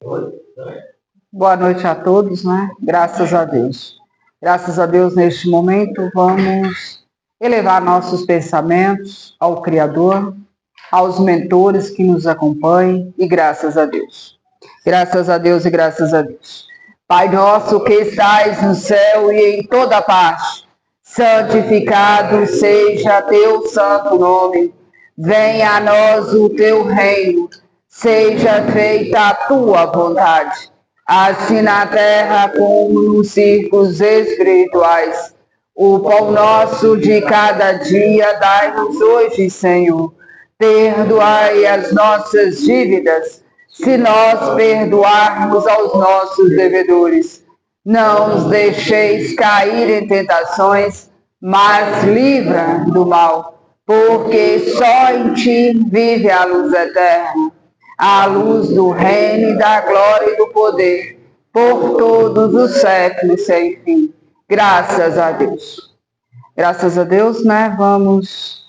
Boa noite a todos, né? Graças a Deus. Graças a Deus, neste momento, vamos elevar nossos pensamentos ao Criador, aos mentores que nos acompanhem e graças a Deus. Graças a Deus e graças a Deus. Pai nosso que estais no céu e em toda parte, santificado seja teu santo nome. Venha a nós o teu reino, seja feita a tua vontade, assim na terra como nos círculos espirituais. O pão nosso de cada dia dai-nos hoje, Senhor. Perdoai as nossas dívidas, se nós perdoarmos aos nossos devedores. Não nos deixeis cair em tentações, mas livra do mal, porque só em ti vive a luz eterna, a luz do reino e da glória e do poder, por todos os séculos sem fim. Graças a Deus. Graças a Deus, né? Vamos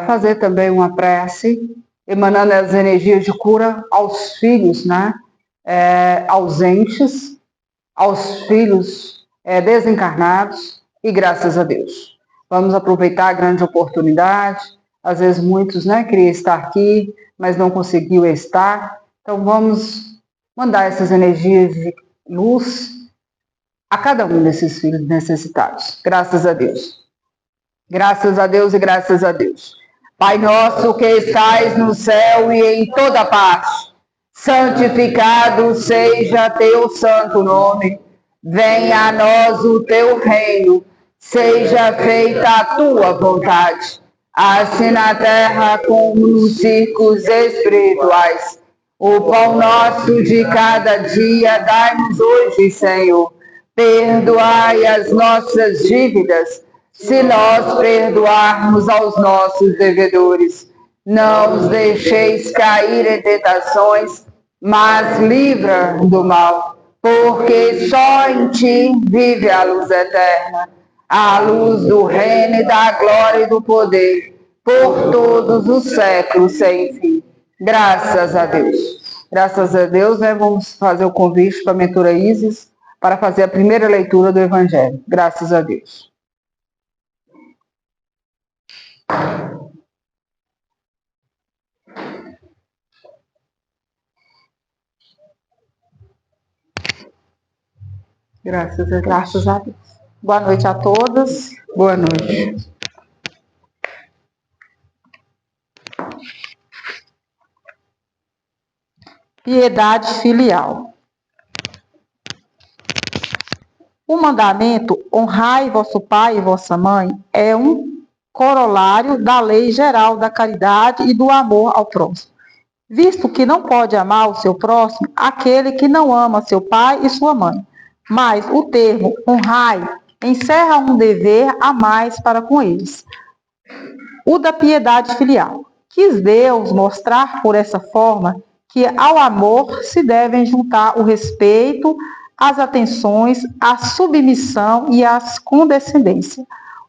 fazer também uma prece, emanando as energias de cura aos filhos, né? Ausentes, aos filhos desencarnados, e graças a Deus. Vamos aproveitar a grande oportunidade. Às vezes muitos, né, queriam estar aqui, mas não conseguiu estar. Então vamos mandar essas energias de luz a cada um desses filhos necessitados. Graças a Deus. Graças a Deus e graças a Deus. Pai nosso que estais no céu e em toda parte, santificado seja teu santo nome. Venha a nós o teu reino, seja feita a tua vontade, assim na terra como nos círculos espirituais. O pão nosso de cada dia dai-nos hoje, Senhor. Perdoai as nossas dívidas, se nós perdoarmos aos nossos devedores. Não os deixeis cair em tentações, mas livra do mal, porque só em ti vive a luz eterna, a luz do reino e da glória e do poder, por todos os séculos sem fim. Graças a Deus. Graças a Deus, né? Vamos fazer o convite para a mentora Isis para fazer a primeira leitura do Evangelho. Graças a Deus. Graças a Deus. Boa noite a todas. Boa noite. Piedade filial. O mandamento, honrai vosso pai e vossa mãe, é um corolário da lei geral da caridade e do amor ao próximo, visto que não pode amar o seu próximo aquele que não ama seu pai e sua mãe. Mas o termo honrai encerra um dever a mais para com eles, o da piedade filial. Quis Deus mostrar por essa forma que ao amor se devem juntar o respeito, as atenções, a submissão e a condescendência,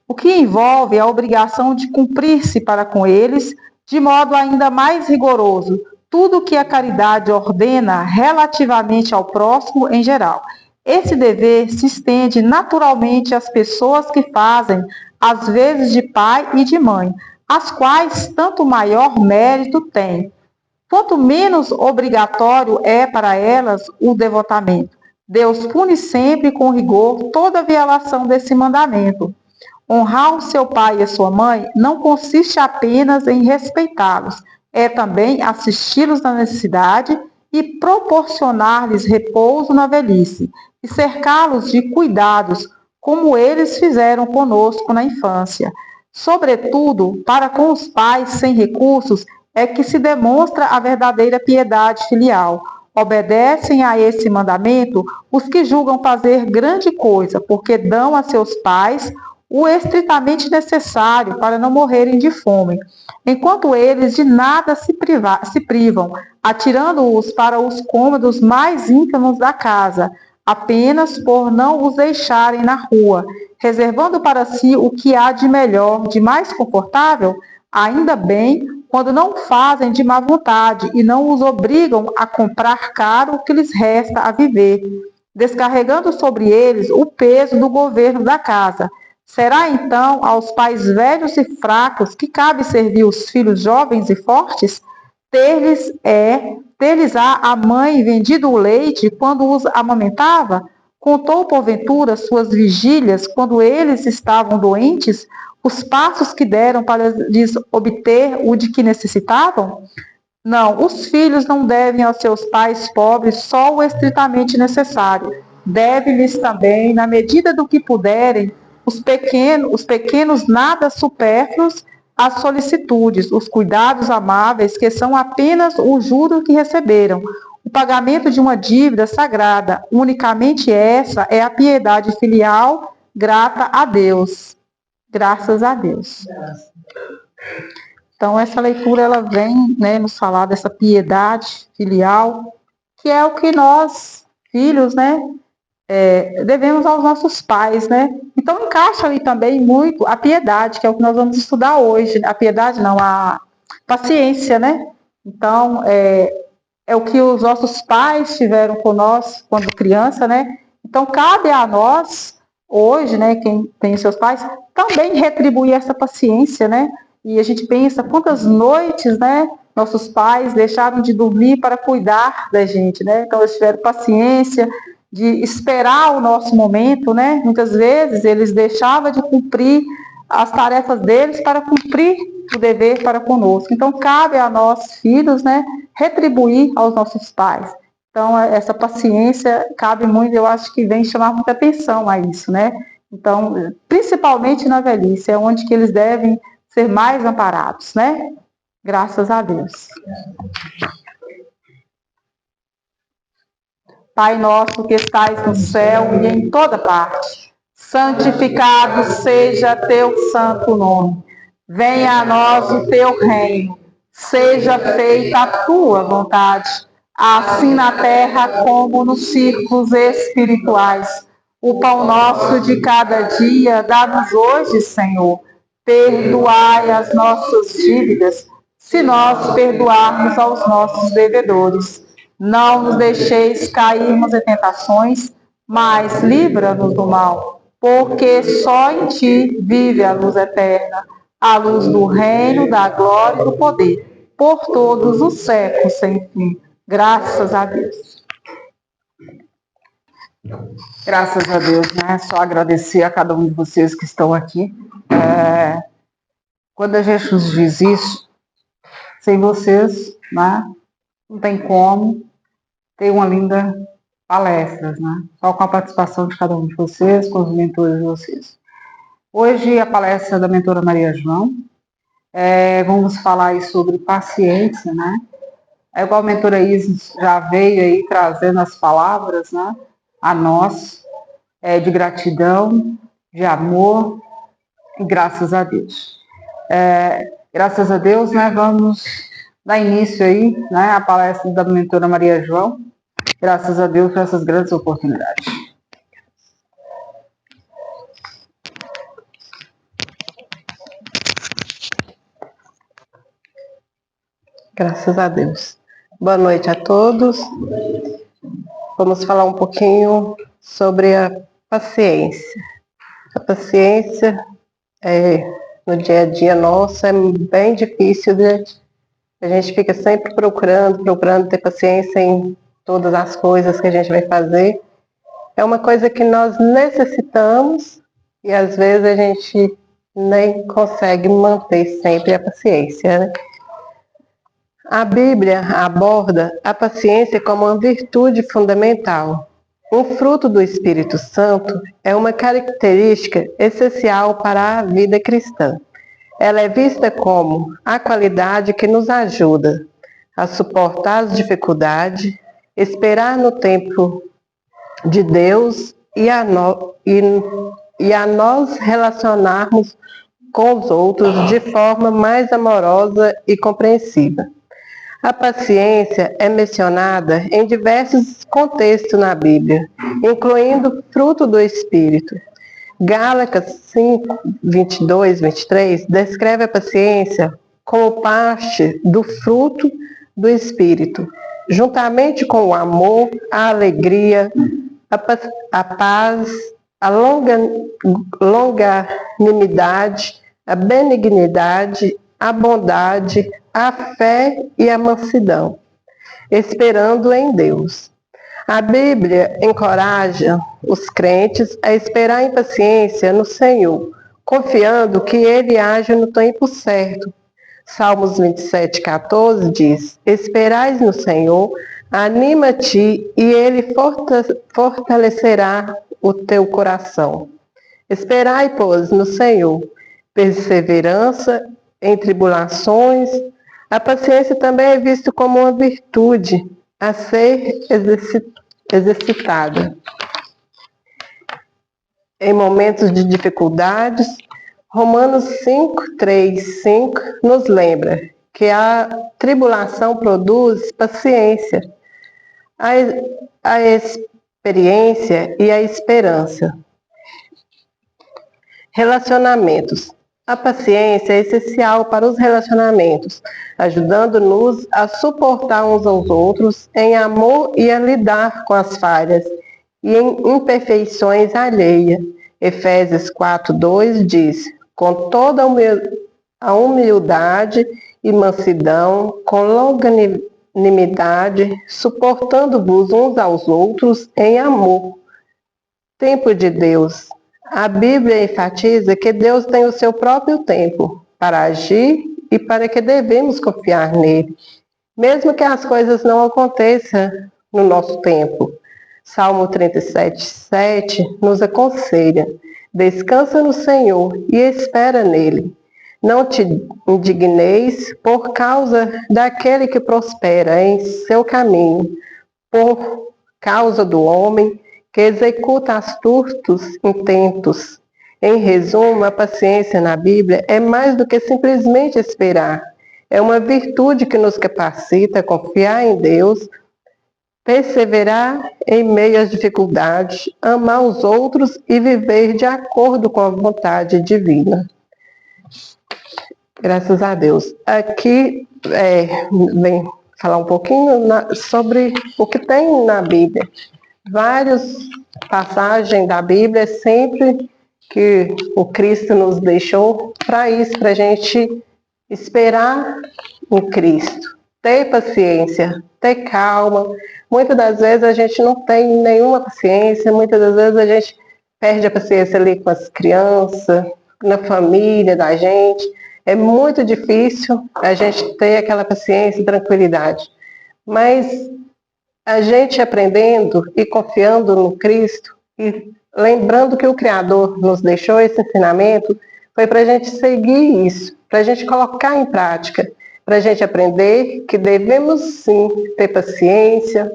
o que envolve a obrigação de cumprir-se para com eles de modo ainda mais rigoroso tudo o que a caridade ordena relativamente ao próximo em geral. Esse dever se estende naturalmente às pessoas que fazem as vezes de pai e de mãe, as quais tanto maior mérito têm. Quanto menos obrigatório é para elas o devotamento, Deus pune sempre com rigor toda violação desse mandamento. Honrar o seu pai e a sua mãe não consiste apenas em respeitá-los, é também assisti-los na necessidade e proporcionar-lhes repouso na velhice, e cercá-los de cuidados, como eles fizeram conosco na infância. Sobretudo, para com os pais sem recursos, é que se demonstra a verdadeira piedade filial. Obedecem a esse mandamento os que julgam fazer grande coisa, porque dão a seus pais o estritamente necessário para não morrerem de fome, enquanto eles de nada se privam, atirando-os para os cômodos mais íntimos da casa, apenas por não os deixarem na rua, reservando para si o que há de melhor, de mais confortável. Ainda bem, quando não o fazem de má vontade e não os obrigam a comprar caro o que lhes resta a viver, descarregando sobre eles o peso do governo da casa. Será então aos pais velhos e fracos que cabe servir os filhos jovens e fortes? Ter-lhes-á a mãe vendido o leite quando os amamentava? Contou, porventura, suas vigílias quando eles estavam doentes, os passos que deram para lhes obter o de que necessitavam? Não, os filhos não devem aos seus pais pobres só o estritamente necessário. Deve-lhes também, na medida do que puderem, os pequenos nada supérfluos, as solicitudes, os cuidados amáveis, que são apenas o juro que receberam, o pagamento de uma dívida sagrada. Unicamente essa é a piedade filial, grata a Deus. Graças a Deus. Então, essa leitura ela vem, né, nos falar dessa piedade filial, que é o que nós, filhos, né, devemos aos nossos pais, né? Então, encaixa ali também muito a piedade, que é o que nós vamos estudar hoje. A piedade não, a paciência, né? Então, é o que os nossos pais tiveram com nós quando criança, né? Então, cabe a nós, hoje, né, quem tem seus pais, também retribuir essa paciência, né? E a gente pensa quantas noites, né, nossos pais deixaram de dormir para cuidar da gente, né? Então, eles tiveram paciência de esperar o nosso momento, né? Muitas vezes eles deixavam de cumprir as tarefas deles para cumprir o dever para conosco. Então, cabe a nós, filhos, né, retribuir aos nossos pais. Então, essa paciência cabe muito, eu acho que vem chamar muita atenção a isso, né? Então, principalmente na velhice, é onde que eles devem ser mais amparados, né? Graças a Deus. Pai nosso que estais no céu e em toda parte, santificado seja teu santo nome. Venha a nós o teu reino. Seja feita a tua vontade, assim na terra como nos círculos espirituais. O pão nosso de cada dia dá-nos hoje, Senhor. Perdoai as nossas dívidas, se nós perdoarmos aos nossos devedores. Não nos deixeis cairmos em tentações, mas livra-nos do mal, porque só em ti vive a luz eterna, a luz do reino, da glória e do poder, por todos os séculos sem fim. Graças a Deus. Graças a Deus, né? Só agradecer a cada um de vocês que estão aqui. Quando a gente nos diz isso, sem vocês, né? Não tem como ter uma linda palestra, né? Só com a participação de cada um de vocês, com os mentores de vocês. Hoje a palestra da mentora Maria João. Vamos falar aí sobre paciência, né? Igual a mentora Isis já veio aí trazendo as palavras, né? A nós, de gratidão, de amor e graças a Deus. Graças a Deus, né? Vamos dar início aí, né? A palestra da mentora Maria João. Graças a Deus por essas grandes oportunidades. Graças a Deus. Boa noite a todos. Vamos falar um pouquinho sobre a paciência. A paciência no dia a dia nosso é bem difícil, né? A gente fica sempre procurando ter paciência em todas as coisas que a gente vai fazer. É uma coisa que nós necessitamos e às vezes a gente nem consegue manter sempre a paciência, né? A Bíblia aborda a paciência como uma virtude fundamental. Um fruto do Espírito Santo é uma característica essencial para a vida cristã. Ela é vista como a qualidade que nos ajuda a suportar as dificuldades, esperar no tempo de Deus e a nós relacionarmos com os outros de forma mais amorosa e compreensiva. A paciência é mencionada em diversos contextos na Bíblia, incluindo fruto do Espírito. Gálatas 5, 22, 23 descreve a paciência como parte do fruto do Espírito, juntamente com o amor, a alegria, a paz, a longanimidade, a benignidade, a bondade, a fé e a mansidão, esperando em Deus. A Bíblia encoraja os crentes a esperar em paciência no Senhor, confiando que Ele age no tempo certo. Salmos 27:14 diz: Esperais no Senhor, anima-te e Ele fortalecerá o teu coração. Esperai, pois, no Senhor, perseverança em tribulações. A paciência também é vista como uma virtude a ser exercitada em momentos de dificuldades. Romanos 5:3-5 nos lembra que a tribulação produz paciência, a experiência e a esperança. Relacionamentos. A paciência é essencial para os relacionamentos, ajudando-nos a suportar uns aos outros em amor e a lidar com as falhas e em imperfeições alheias. Efésios 4:2 diz: com toda a humildade e mansidão, com longanimidade, suportando-vos uns aos outros em amor. Tempo de Deus. A Bíblia enfatiza que Deus tem o seu próprio tempo para agir e para que devemos confiar nele, mesmo que as coisas não aconteçam no nosso tempo. Salmo 37:7 nos aconselha: descansa no Senhor e espera nele. Não te indigneis por causa daquele que prospera em seu caminho, por causa do homem que executa astutos intentos. Em resumo, a paciência na Bíblia é mais do que simplesmente esperar. É uma virtude que nos capacita a confiar em Deus, perseverar em meio às dificuldades, amar os outros e viver de acordo com a vontade divina. Graças a Deus. Aqui vem falar um pouquinho sobre o que tem na Bíblia. Várias passagens da Bíblia sempre que o Cristo nos deixou para isso, para a gente esperar em Cristo, ter paciência, ter calma. Muitas das vezes a gente não tem nenhuma paciência, muitas das vezes a gente perde a paciência ali com as crianças, na família da gente. É muito difícil a gente ter aquela paciência e tranquilidade. Mas a gente aprendendo e confiando no Cristo e lembrando que o Criador nos deixou esse ensinamento, foi para a gente seguir isso, para a gente colocar em prática, para a gente aprender que devemos sim ter paciência,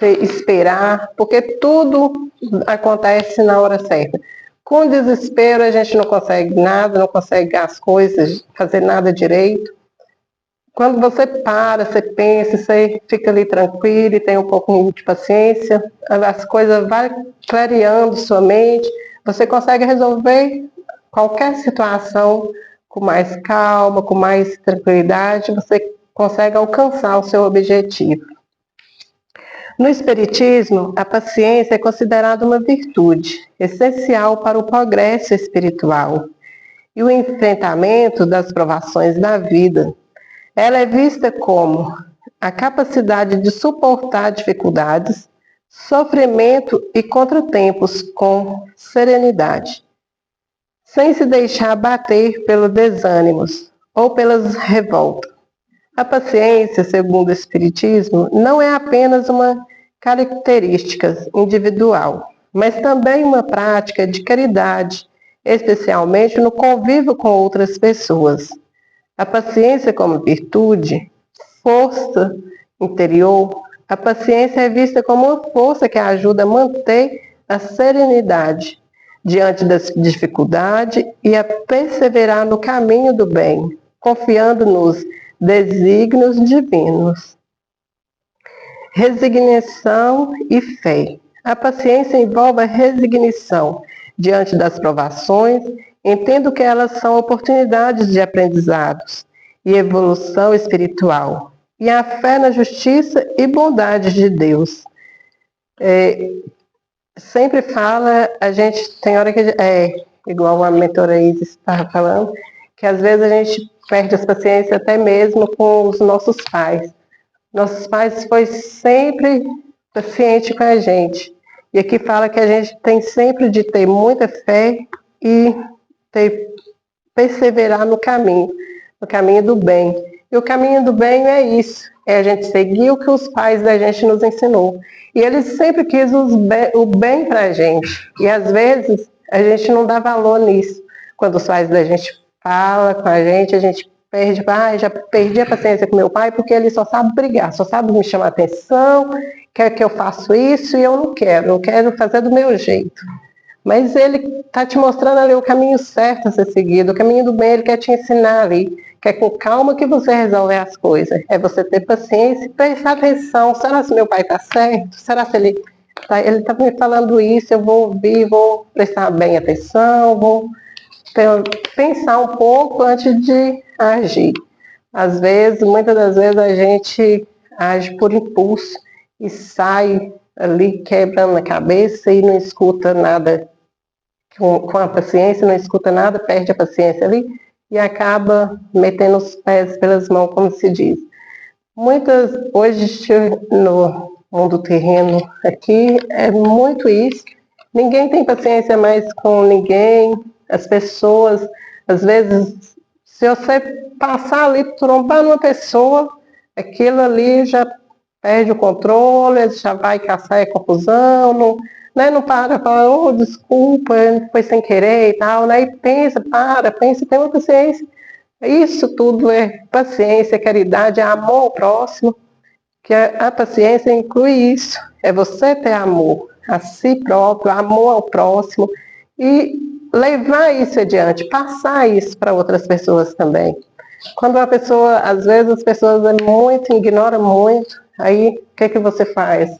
esperar, porque tudo acontece na hora certa. Com desespero a gente não consegue nada, não consegue as coisas, fazer nada direito. Quando você para, você pensa, você fica ali tranquilo e tem um pouco de paciência, as coisas vão clareando sua mente, você consegue resolver qualquer situação com mais calma, com mais tranquilidade, você consegue alcançar o seu objetivo. No Espiritismo, a paciência é considerada uma virtude essencial para o progresso espiritual e o enfrentamento das provações da vida. Ela é vista como a capacidade de suportar dificuldades, sofrimento e contratempos com serenidade, sem se deixar abater pelos desânimos ou pelas revoltas. A paciência, segundo o Espiritismo, não é apenas uma característica individual, mas também uma prática de caridade, especialmente no convívio com outras pessoas. A paciência como virtude, força interior, a paciência é vista como uma força que ajuda a manter a serenidade diante das dificuldades e a perseverar no caminho do bem, confiando nos desígnios divinos. Resignação e fé. A paciência envolve a resignação diante das provações. Entendo que elas são oportunidades de aprendizados e evolução espiritual, e a fé na justiça e bondade de Deus. Sempre fala, a gente tem hora que igual a mentora Isis estava falando, que às vezes a gente perde as paciências até mesmo com os nossos pais. Nossos pais foi sempre paciente com a gente. E aqui fala que a gente tem sempre de ter muita fé e perseverar no caminho do bem. E o caminho do bem é isso, é a gente seguir o que os pais da gente nos ensinou. E eles sempre quis o bem para a gente. E às vezes a gente não dá valor nisso. Quando os pais da gente falam com a gente perde, já perdi a paciência com meu pai porque ele só sabe brigar, só sabe me chamar atenção, quer que eu faça isso e eu não quero fazer do meu jeito. Mas ele está te mostrando ali o caminho certo a ser seguido, o caminho do bem, ele quer te ensinar ali, que é com calma que você resolve as coisas. É você ter paciência e prestar atenção. Será que meu pai está certo? Será que ele está me falando isso? Eu vou ouvir, vou prestar bem atenção, vou pensar um pouco antes de agir. Às vezes, muitas das vezes, a gente age por impulso e sai ali quebrando a cabeça e não escuta nada com a paciência, não escuta nada, perde a paciência ali e acaba metendo os pés pelas mãos, como se diz. Hoje no mundo terreno aqui, é muito isso. Ninguém tem paciência mais com ninguém. As pessoas, às vezes, se você passar ali, trombar numa pessoa, aquilo ali já perde o controle, já vai caçar a confusão, não para, fala, desculpa, foi sem querer e tal, né? E pensa, tem uma paciência. Isso tudo é paciência, caridade, é amor ao próximo, que a paciência inclui isso, é você ter amor a si próprio, amor ao próximo e levar isso adiante, passar isso para outras pessoas também. Quando a pessoa, às vezes as pessoas ignoram muito, aí o que você faz?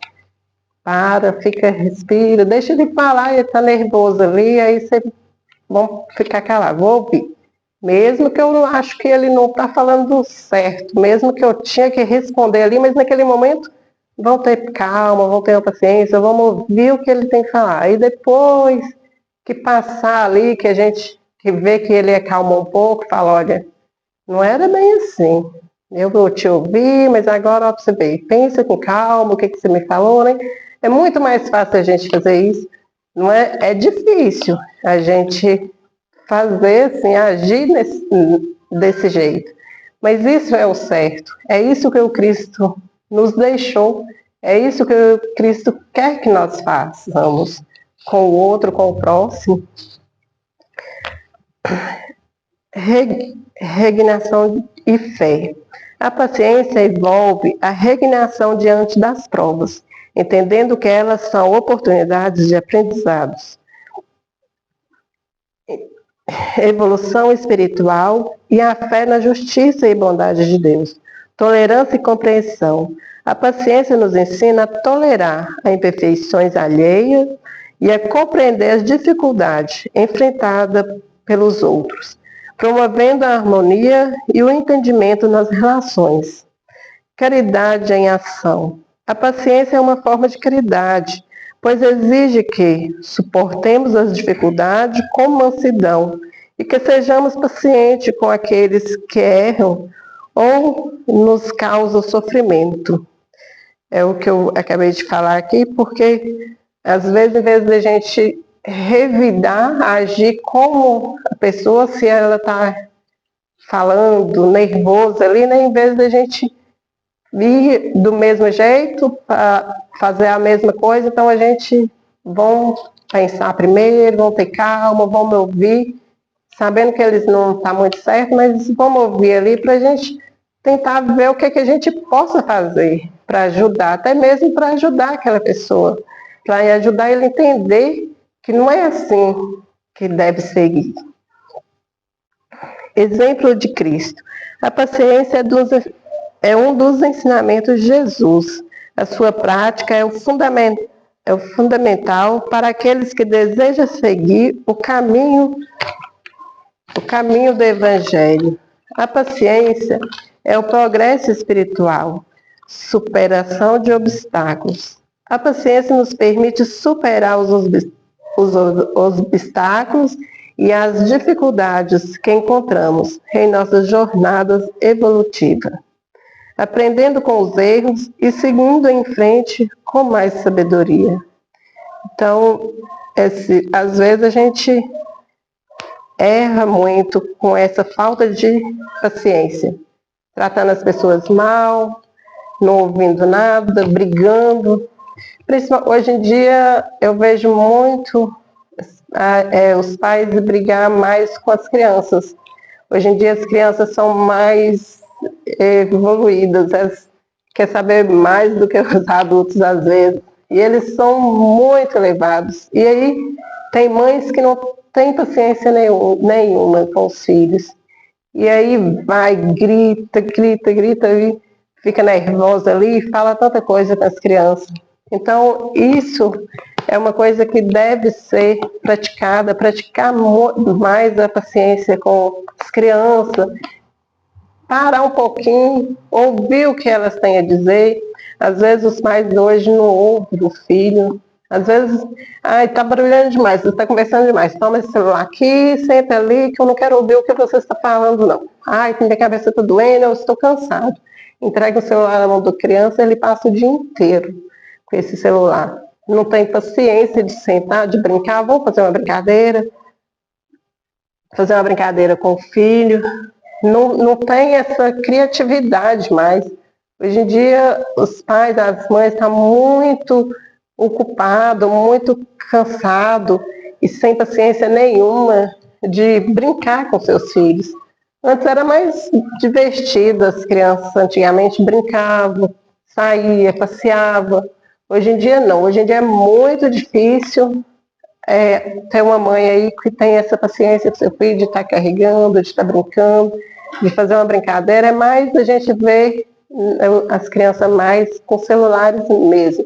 Fica, respira, deixa de falar, ele está nervoso ali, aí você vão ficar calado, vou ouvir. Mesmo que eu não acho que ele não está falando certo, mesmo que eu tinha que responder ali, mas naquele momento vão ter calma, vão ter paciência, vamos ouvir o que ele tem que falar. Aí depois que passar ali, que a gente vê que ele acalma um pouco, fala, olha, não era bem assim. Eu vou te ouvir, mas agora ó, você vê, pensa com calma, o que você me falou, né? É muito mais fácil a gente fazer isso. Não é? É difícil a gente fazer, assim, agir desse jeito. Mas isso é o certo. É isso que o Cristo nos deixou. É isso que o Cristo quer que nós façamos com o outro, com o próximo. Resignação e fé. A paciência envolve a resignação diante das provas, entendendo que elas são oportunidades de aprendizados, evolução espiritual e a fé na justiça e bondade de Deus, tolerância e compreensão. A paciência nos ensina a tolerar as imperfeições alheias e a compreender as dificuldades enfrentadas pelos outros, promovendo a harmonia e o entendimento nas relações. Caridade em ação. A paciência é uma forma de caridade, pois exige que suportemos as dificuldades com mansidão e que sejamos pacientes com aqueles que erram ou nos causam sofrimento. É o que eu acabei de falar aqui, porque às vezes, em vez de a gente revidar, agir como a pessoa, se ela está falando nervosa ali, né, em vez de a gente vir do mesmo jeito, para fazer a mesma coisa, então a gente vão pensar primeiro, vão ter calma, vão me ouvir, sabendo que eles não estão muito certos, mas vamos ouvir ali para a gente tentar ver o que a gente possa fazer para ajudar, até mesmo para ajudar aquela pessoa, para ajudar ele a entender que não é assim que deve seguir. Exemplo de Cristo. A paciência é um dos ensinamentos de Jesus. A sua prática é o fundamental para aqueles que desejam seguir o caminho do Evangelho. A paciência é o progresso espiritual, superação de obstáculos. A paciência nos permite superar os obstáculos e as dificuldades que encontramos em nossas jornadas evolutivas, aprendendo com os erros e seguindo em frente com mais sabedoria. Então, às vezes a gente erra muito com essa falta de paciência, tratando as pessoas mal, não ouvindo nada, brigando. Hoje em dia eu vejo muito os pais brigar mais com as crianças. Hoje em dia as crianças são mais evoluídas, quer saber mais do que os adultos às vezes. E eles são muito elevados. E aí tem mães que não têm paciência nenhuma com os filhos. E aí vai, grita, e fica nervosa ali e fala tanta coisa com as crianças. Então, isso é uma coisa que deve ser praticada, praticar mais a paciência com as crianças, parar um pouquinho, ouvir o que elas têm a dizer. Às vezes os pais hoje não ouvem o filho. Às vezes, está barulhando demais, você está conversando demais, toma esse celular aqui, senta ali, que eu não quero ouvir o que você está falando, não. Minha cabeça está doendo, eu estou cansado. Entrega o celular na mão da criança, ele passa o dia inteiro com esse celular. Não tem paciência de sentar, de brincar, vamos fazer uma brincadeira com o filho. Não tem essa criatividade mais. Hoje em dia, os pais, as mães estão muito ocupados, muito cansados e sem paciência nenhuma de brincar com seus filhos. Antes era mais divertido, as crianças antigamente brincavam, saía, passeava. Hoje em dia não, hoje em dia é muito difícil ter uma mãe aí que tem essa paciência com seu filho de estar carregando, de estar brincando, de fazer uma brincadeira. É mais a gente ver as crianças mais com celulares mesmo.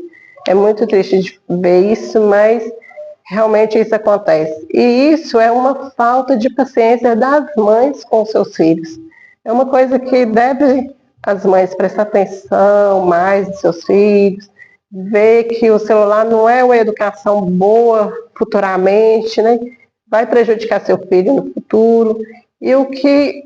É muito triste de ver isso, mas realmente isso acontece. E isso é uma falta de paciência das mães com seus filhos. É uma coisa que deve as mães prestar atenção mais nos seus filhos, ver que o celular não é uma educação boa futuramente, né? Vai prejudicar seu filho no futuro. E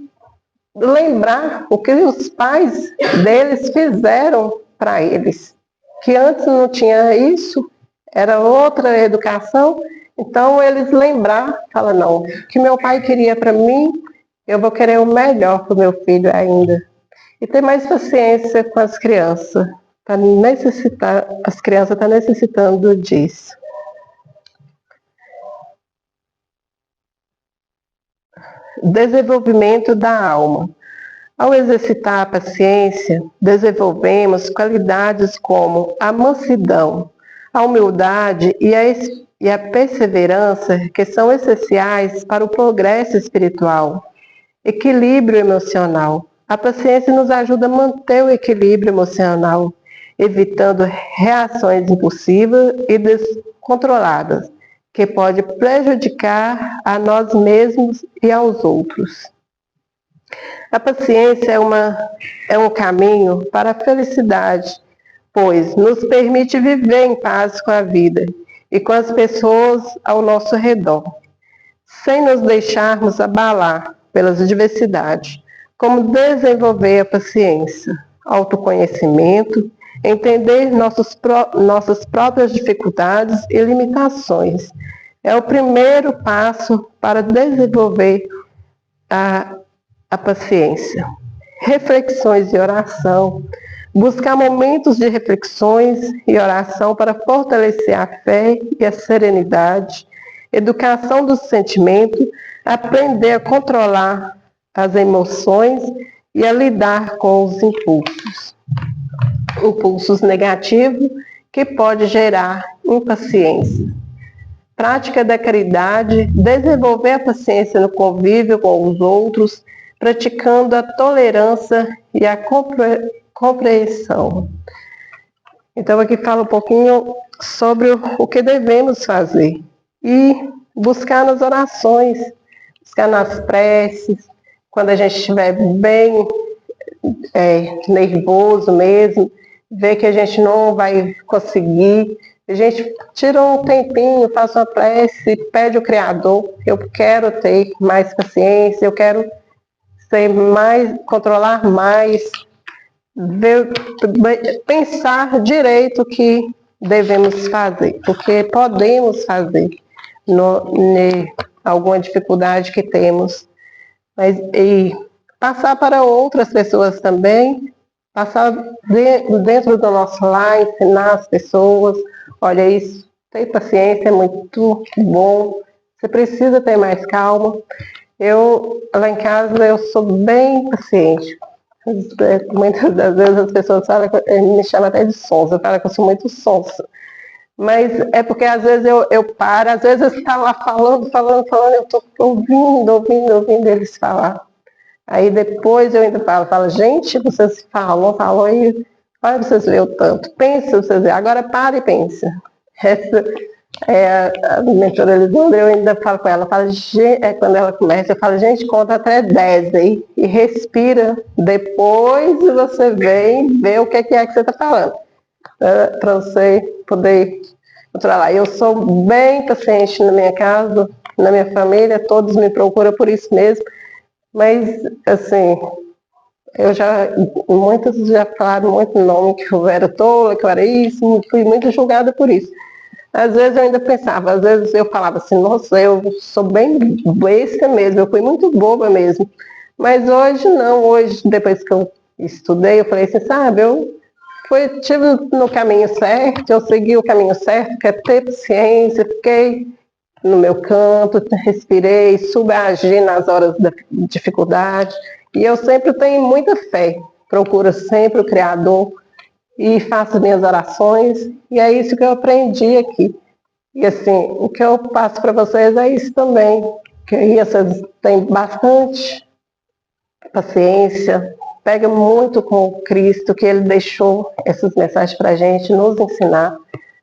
lembrar o que os pais deles fizeram para eles. Que antes não tinha isso, era outra educação, então eles falam, não, o que meu pai queria para mim, eu vou querer o melhor para o meu filho ainda. E ter mais paciência com as crianças, as crianças estão necessitando disso. Desenvolvimento da alma. Ao exercitar a paciência, desenvolvemos qualidades como a mansidão, a humildade e a perseverança, que são essenciais para o progresso espiritual. Equilíbrio emocional. A paciência nos ajuda a manter o equilíbrio emocional, evitando reações impulsivas e descontroladas, que pode prejudicar a nós mesmos e aos outros. A paciência é um caminho para a felicidade, pois nos permite viver em paz com a vida e com as pessoas ao nosso redor, sem nos deixarmos abalar pelas adversidades. Como desenvolver a paciência, autoconhecimento, entender nossas próprias dificuldades e limitações. É o primeiro passo para desenvolver a paciência. Reflexões e oração. Buscar momentos de reflexões e oração para fortalecer a fé e a serenidade. Educação do sentimento. Aprender a controlar as emoções e a lidar com os impulsos negativos que pode gerar impaciência. Prática da caridade. Desenvolver a paciência no convívio com os outros, praticando a tolerância e a compreensão. Então aqui fala um pouquinho sobre o que devemos fazer e buscar nas orações, buscar nas preces, quando a gente estiver bem nervoso mesmo, ver que a gente não vai conseguir, a gente tira um tempinho, faz uma prece, pede ao Criador, eu quero ter mais paciência, eu quero ser mais, controlar mais, ver, pensar direito o que devemos fazer, porque podemos fazer alguma dificuldade que temos, mas e passar para outras pessoas também, passar dentro do nosso lar, ensinar as pessoas, olha isso, ter paciência é muito bom, você precisa ter mais calma. Lá em casa, eu sou bem paciente. Muitas das vezes as pessoas falam, me chamam até de sonsa, falam que eu sou muito sonsa. Mas é porque às vezes eu paro, às vezes está lá falando, eu estou ouvindo eles falar. Aí depois eu ainda falo, gente, vocês falou aí, olha vocês verem o tanto, pensa, vocês verem, agora para e pensa. A mentora Elisandra, eu ainda falo com ela, quando ela começa, eu falo, gente, conta até 10 aí, e respira, depois você vem ver o que é que você está falando, para você poder controlar. Eu sou bem paciente na minha casa, na minha família, todos me procuram por isso mesmo, mas, assim, muitos já falaram muito nome, que eu era tola, que eu era isso, fui muito julgada por isso. Às vezes eu ainda pensava, às vezes eu falava assim, nossa, eu sou bem besta mesmo, eu fui muito boba mesmo. Mas hoje não, hoje, depois que eu estudei, eu falei assim, sabe, eu estive no caminho certo, eu segui o caminho certo, que é ter paciência, fiquei no meu canto, respirei, subagi nas horas da dificuldade. E eu sempre tenho muita fé, procuro sempre o Criador e faço minhas orações, e é isso que eu aprendi aqui. E assim, o que eu passo para vocês é isso também, que aí vocês têm bastante paciência, pega muito com o Cristo, que ele deixou essas mensagens para a gente, nos ensinar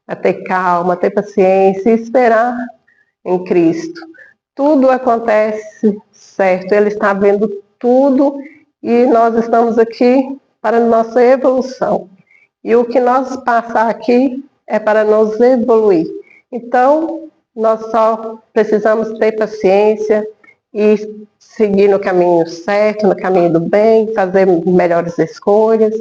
a ter calma, ter paciência e esperar em Cristo. Tudo acontece certo, Ele está vendo tudo e nós estamos aqui para a nossa evolução. E o que nós passar aqui é para nos evoluir. Então, nós só precisamos ter paciência e seguir no caminho certo, no caminho do bem, fazer melhores escolhas.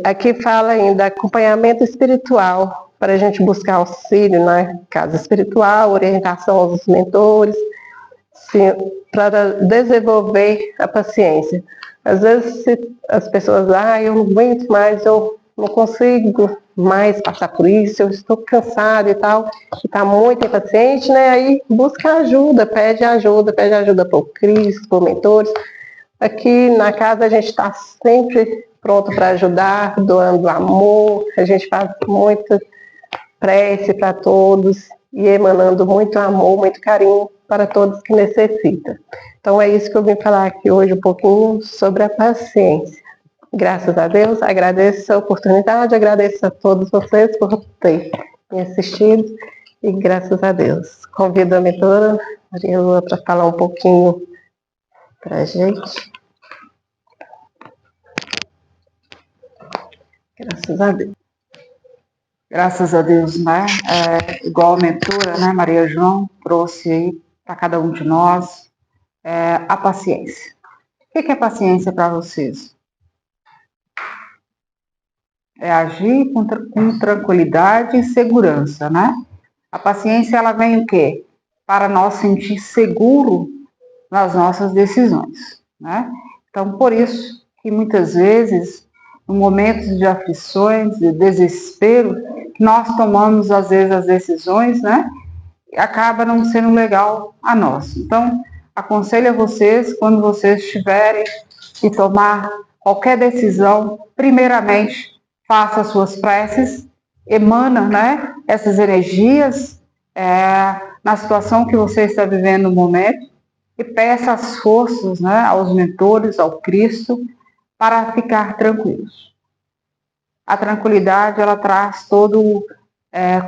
Aqui fala ainda acompanhamento espiritual, para a gente buscar auxílio na casa espiritual, orientação aos mentores, para desenvolver a paciência. Às vezes as pessoas, eu não aguento mais, eu não consigo mais passar por isso, eu estou cansada e tal, está muito impaciente, né? Aí busca ajuda, pede ajuda para o Cristo, por mentores. Aqui na casa a gente está sempre pronto para ajudar, doando amor, a gente faz muita prece para todos e emanando muito amor, muito carinho para todos que necessitam. Então é isso que eu vim falar aqui hoje um pouquinho sobre a paciência. Graças a Deus, agradeço a oportunidade, agradeço a todos vocês por terem me assistido e graças a Deus. Convido a mentora Maria Lua para falar um pouquinho para a gente. Graças a Deus. Graças a Deus, né? Igual a mentora, né, Maria João, trouxe aí para cada um de nós a paciência. O que é paciência para vocês? É agir com tranquilidade e segurança, né? A paciência, ela vem o quê? Para nós sentir seguro nas nossas decisões, né? Então, por isso que muitas vezes, em momentos de aflições, de desespero, nós tomamos, às vezes, as decisões, né? E acaba não sendo legal a nós. Então, aconselho a vocês, quando vocês tiverem que tomar qualquer decisão, primeiramente, faça as suas preces, emana, né, essas energias na situação que você está vivendo no momento e peça as forças, né, aos mentores, ao Cristo, para ficar tranquilos. A tranquilidade, ela traz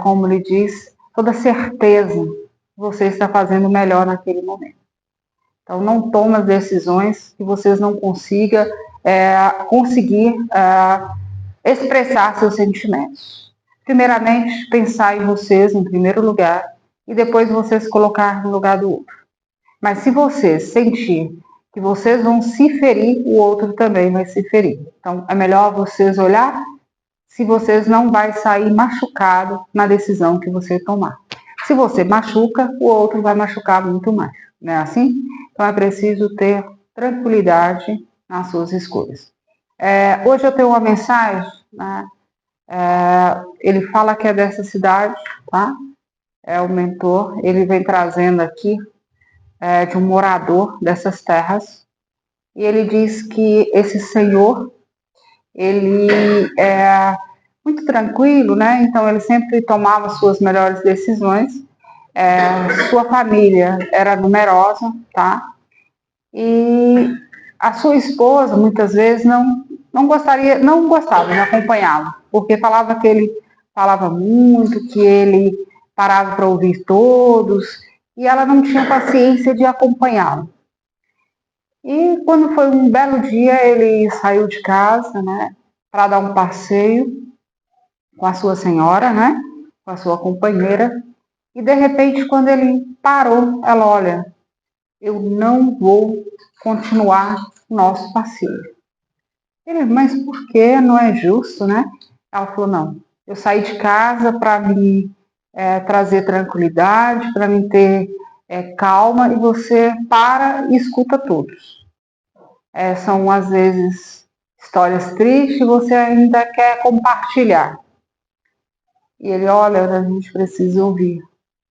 como ele diz, toda certeza que você está fazendo melhor naquele momento. Então, não tome as decisões que vocês não consigam conseguir expressar seus sentimentos. Primeiramente, pensar em vocês em primeiro lugar e depois vocês colocar no lugar do outro. Mas se vocês sentir que vocês vão se ferir, o outro também vai se ferir. Então, é melhor vocês olhar se vocês não vai sair machucado na decisão que você tomar. Se você machuca, o outro vai machucar muito mais. Não é assim? Então, é preciso ter tranquilidade nas suas escolhas. Hoje eu tenho uma mensagem, né? Ele fala que é dessa cidade, tá? É o mentor, ele vem trazendo aqui de um morador dessas terras, e ele diz que esse senhor, ele é muito tranquilo, né? Então ele sempre tomava suas melhores decisões, sua família era numerosa, tá? E a sua esposa, muitas vezes, não gostava de acompanhá-lo, porque falava que ele falava muito, que ele parava para ouvir todos, e ela não tinha paciência de acompanhá-lo. E quando foi um belo dia, ele saiu de casa, né, para dar um passeio com a sua senhora, né, com a sua companheira, e de repente, quando ele parou, ela, olha, eu não vou continuar o nosso passeio. Ele, mas por que? Não é justo, né? Ela falou, não, eu saí de casa para me trazer tranquilidade, para me ter calma, e você para e escuta todos. São, às vezes, histórias tristes e você ainda quer compartilhar. E ele, olha, a gente precisa ouvir,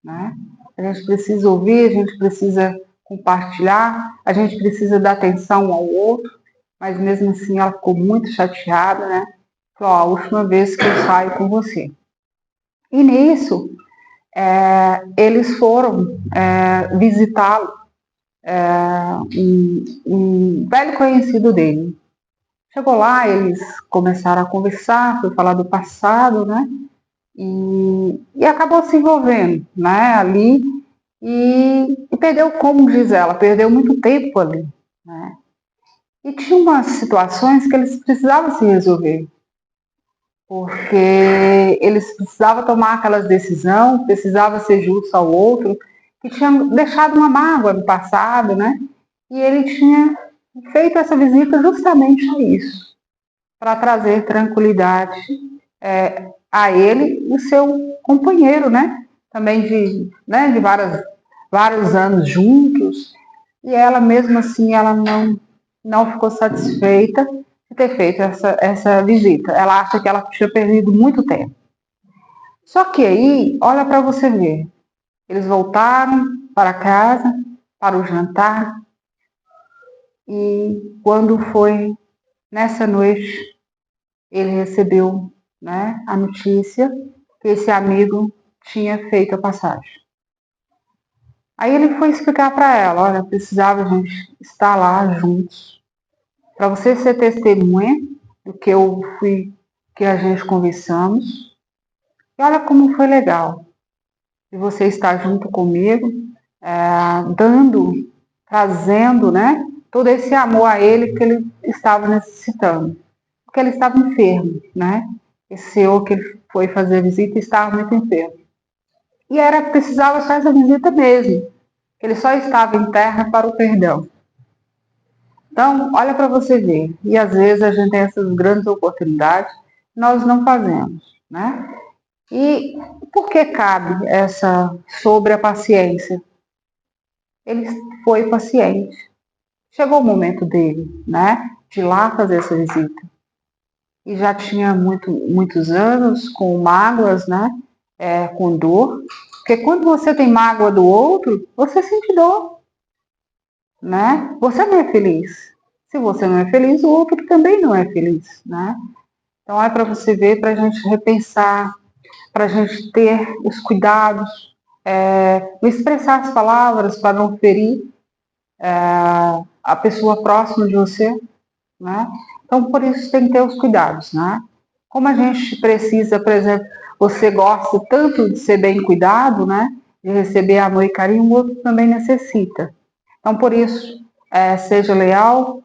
né? A gente precisa ouvir, a gente precisa compartilhar, a gente precisa dar atenção ao outro, mas mesmo assim ela ficou muito chateada, né? Falou, a última vez que eu saio com você. E nisso, eles foram visitá-lo, um velho conhecido dele. Chegou lá, eles começaram a conversar, foi falar do passado, né? E acabou se envolvendo, né, ali, e perdeu, como diz ela, perdeu muito tempo ali, né? E tinha umas situações que eles precisavam se resolver, porque eles precisavam tomar aquelas decisões, precisava ser justo ao outro, que tinha deixado uma mágoa no passado, né? E ele tinha feito essa visita justamente a isso, para trazer tranquilidade a ele e o seu companheiro, né? Também de vários anos juntos. E ela, mesmo assim, ela não ficou satisfeita de ter feito essa visita. Ela acha que ela tinha perdido muito tempo. Só que aí, olha para você ver, eles voltaram para casa, para o jantar, e quando foi nessa noite, ele recebeu, né, a notícia que esse amigo tinha feito a passagem. Aí ele foi explicar para ela, olha, precisava a gente estar lá juntos, para você ser testemunha do que a gente conversamos, e olha como foi legal, de você estar junto comigo, trazendo, né, todo esse amor a ele que ele estava necessitando, porque ele estava enfermo, né? Esse senhor que ele foi fazer a visita estava muito enfermo. E precisava só essa visita mesmo. Ele só estava em terra para o perdão. Então, olha para você ver. E às vezes a gente tem essas grandes oportunidades, nós não fazemos, né? E por que cabe essa sobre a paciência? Ele foi paciente. Chegou o momento dele, né? De ir lá fazer essa visita. E já tinha muitos anos com mágoas, né? Com dor. Porque quando você tem mágoa do outro, você sente dor, né? Você não é feliz. Se você não é feliz, o outro também não é feliz, né? Então é para você ver, para a gente repensar, para a gente ter os cuidados, expressar as palavras para não ferir a pessoa próxima de você, né? Então por isso tem que ter os cuidados, né? Como a gente precisa, por exemplo, você gosta tanto de ser bem cuidado, né? De receber amor e carinho, o outro também necessita. Então, por isso, seja leal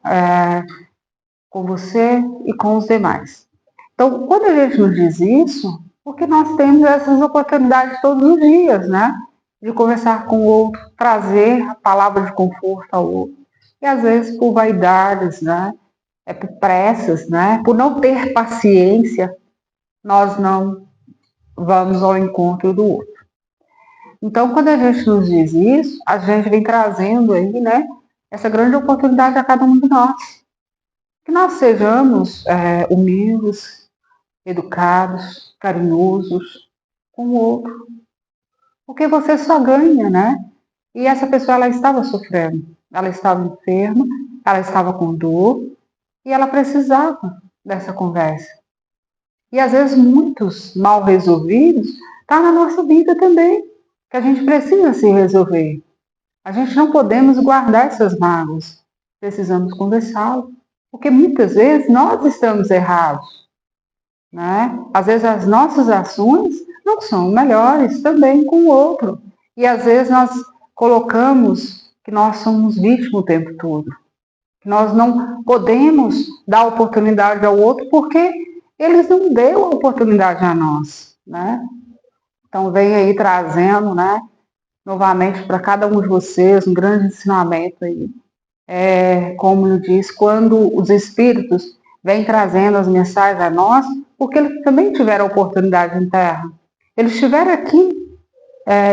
com você e com os demais. Então, quando a gente nos diz isso, porque nós temos essas oportunidades todos os dias, né? De conversar com o outro, trazer a palavra de conforto ao outro. E às vezes por vaidades, né? Por pressas, né? Por não ter paciência, nós não vamos ao encontro do outro. Então, quando a gente nos diz isso, a gente vem trazendo aí, né? Essa grande oportunidade a cada um de nós. Que nós sejamos humildes, educados, carinhosos com o outro. Porque você só ganha, né? E essa pessoa, ela estava sofrendo, ela estava enferma, ela estava com dor e ela precisava dessa conversa. E às vezes muitos mal resolvidos estão na nossa vida também, que a gente precisa se resolver. A gente não podemos guardar essas mágoas, precisamos conversá-lo, porque muitas vezes nós estamos errados, né? Às vezes as nossas ações não são melhores também com o outro. E às vezes nós colocamos que nós somos vítimas o tempo todo. Que nós não podemos dar oportunidade ao outro porque eles não deu a oportunidade a nós, né? Então vem aí trazendo, né, novamente para cada um de vocês um grande ensinamento aí. Como eu disse, quando os espíritos vêm trazendo as mensagens a nós, porque eles também tiveram oportunidade em terra. Eles estiveram aqui,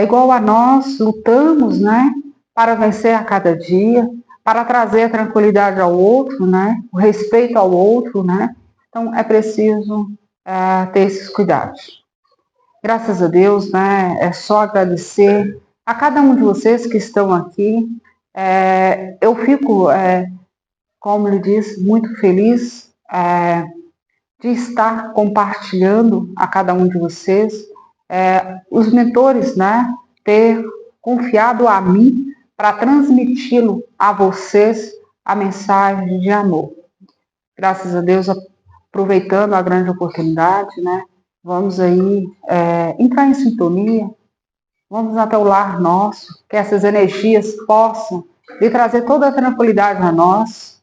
igual a nós, lutamos, né, para vencer a cada dia, para trazer a tranquilidade ao outro, né, o respeito ao outro, né. Então, é preciso ter esses cuidados. Graças a Deus, né, é só agradecer a cada um de vocês que estão aqui. Eu fico, como ele disse, muito feliz de estar compartilhando a cada um de vocês, os mentores, né, ter confiado a mim para transmiti-lo a vocês a mensagem de amor. Graças a Deus, aproveitando a grande oportunidade, né, vamos aí entrar em sintonia, vamos até o lar nosso, que essas energias possam lhe trazer toda a tranquilidade a nós,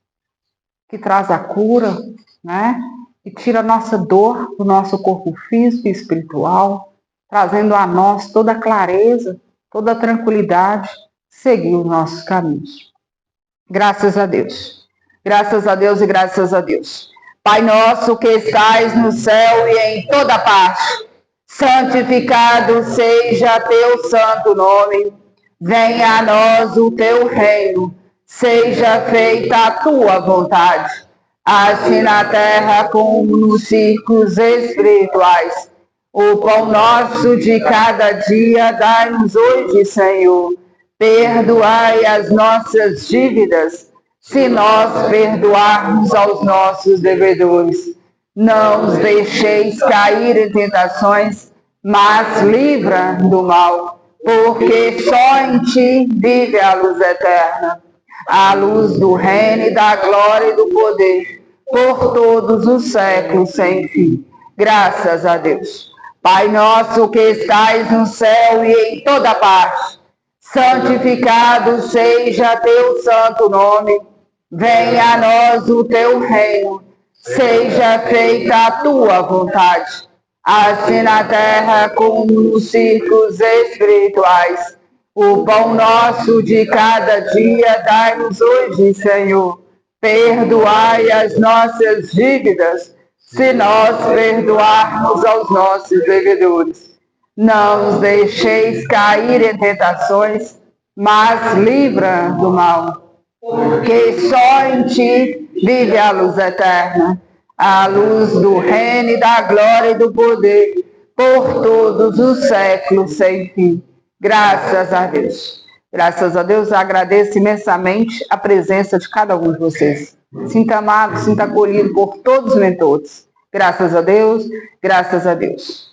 que traz a cura, né? E tira a nossa dor do nosso corpo físico e espiritual, trazendo a nós toda a clareza, toda a tranquilidade, seguir os nossos caminhos. Graças a Deus. Graças a Deus e graças a Deus. Pai nosso que estais no céu e em toda parte, santificado seja teu santo nome. Venha a nós o teu reino. Seja feita a tua vontade, assim na terra como nos círculos espirituais. O pão nosso de cada dia dai-nos hoje, Senhor. Perdoai as nossas dívidas, se nós perdoarmos aos nossos devedores. Não os deixeis cair em tentações, mas livra do mal, porque só em ti vive a luz eterna. A luz do reino e da glória e do poder, por todos os séculos sem fim. Graças a Deus. Pai nosso que estais no céu e em toda parte, santificado seja teu santo nome. Venha a nós o teu reino. Seja feita a tua vontade, assim na terra como nos círculos espirituais. O pão nosso de cada dia dai-nos hoje, Senhor. Perdoai as nossas dívidas, se nós perdoarmos aos nossos devedores. Não os deixeis cair em tentações, mas livra do mal, porque só em ti vive a luz eterna, a luz do reino e da glória e do poder, por todos os séculos sem fim. Graças a Deus. Graças a Deus, eu agradeço imensamente a presença de cada um de vocês. Sinta amado, sinta acolhido por todos os mentores. Graças a Deus, graças a Deus.